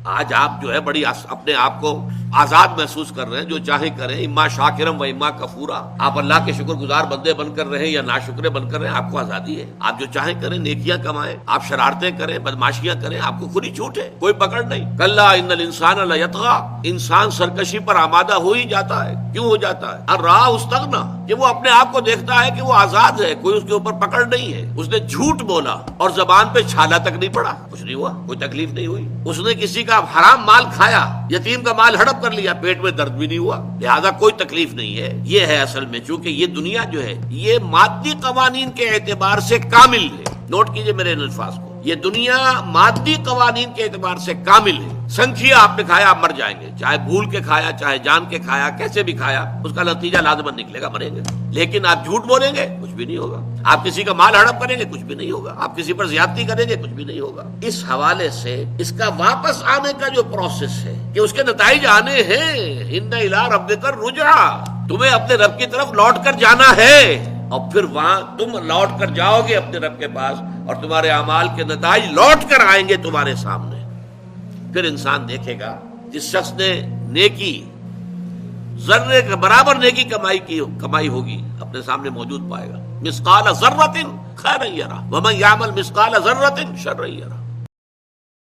آج آپ جو ہے بڑی اپنے آپ کو آزاد محسوس کر رہے ہیں، جو چاہے کریں، اما شاکرم و اما کفورا. آپ اللہ کے شکر گزار بندے بن کر رہیں یا ناشکرے بن کر رہیں، آپ کو آزادی ہے. آپ جو چاہیں کریں، نیکیاں کمائیں، آپ شرارتیں کریں، بدماشیاں کریں، آپ کو کھلی چھوٹ ہے، کوئی پکڑ نہیں. کلا ان الانسان لیطغی، انسان سرکشی پر آمادہ ہو ہی جاتا ہے. کیوں ہو جاتا ہے؟ ان رآہ استغنی، کہ وہ اپنے آپ کو دیکھتا ہے کہ وہ آزاد ہے، کوئی اس کے اوپر پکڑ نہیں ہے. اس نے جھوٹ بولا اور زبان پہ چھالا تک نہیں پڑا، کچھ نہیں ہوا، کوئی تکلیف نہیں ہوئی. اس نے کسی کا حرام مال کھایا، یتیم کا مال ہڑپ کر لیا، پیٹ میں درد بھی نہیں ہوا، لہذا کوئی تکلیف نہیں ہے. یہ ہے اصل میں، چونکہ یہ دنیا جو ہے یہ مادی قوانین کے اعتبار سے کامل ہے. نوٹ کیجئے میرے ان الفاظ کو، یہ دنیا مادی قوانین کے اعتبار سے کامل ہے. سنکھیا آپ نے کھایا، آپ مر جائیں گے، چاہے بھول کے کھایا، چاہے جان کے کھایا، کیسے بھی کھایا، اس کا نتیجہ لازماً نکلے گا، مریں گے. لیکن آپ جھوٹ بولیں گے، کچھ بھی نہیں ہوگا. آپ کسی کا مال ہڑپ کریں گے، کچھ بھی نہیں ہوگا. آپ کسی پر زیادتی کریں گے، کچھ بھی نہیں ہوگا. اس حوالے سے اس کا واپس آنے کا جو پروسیس ہے کہ اس کے نتائج آنے ہیں. ان الی ربک الرجعی، تمہیں اپنے رب کی طرف لوٹ کر جانا ہے، اور پھر وہاں تم لوٹ کر جاؤ گے اپنے رب کے پاس، اور تمہارے اعمال کے نتائج لوٹ کر آئیں گے تمہارے سامنے. پھر انسان دیکھے گا جس شخص نے نیکی ذرے کے برابر نیکی کمائی ہوگی، اپنے سامنے موجود پائے گا. مثقال ذرۃ خیرا یرہ ومن یعمل مثقال ذرۃ شرا یرہ.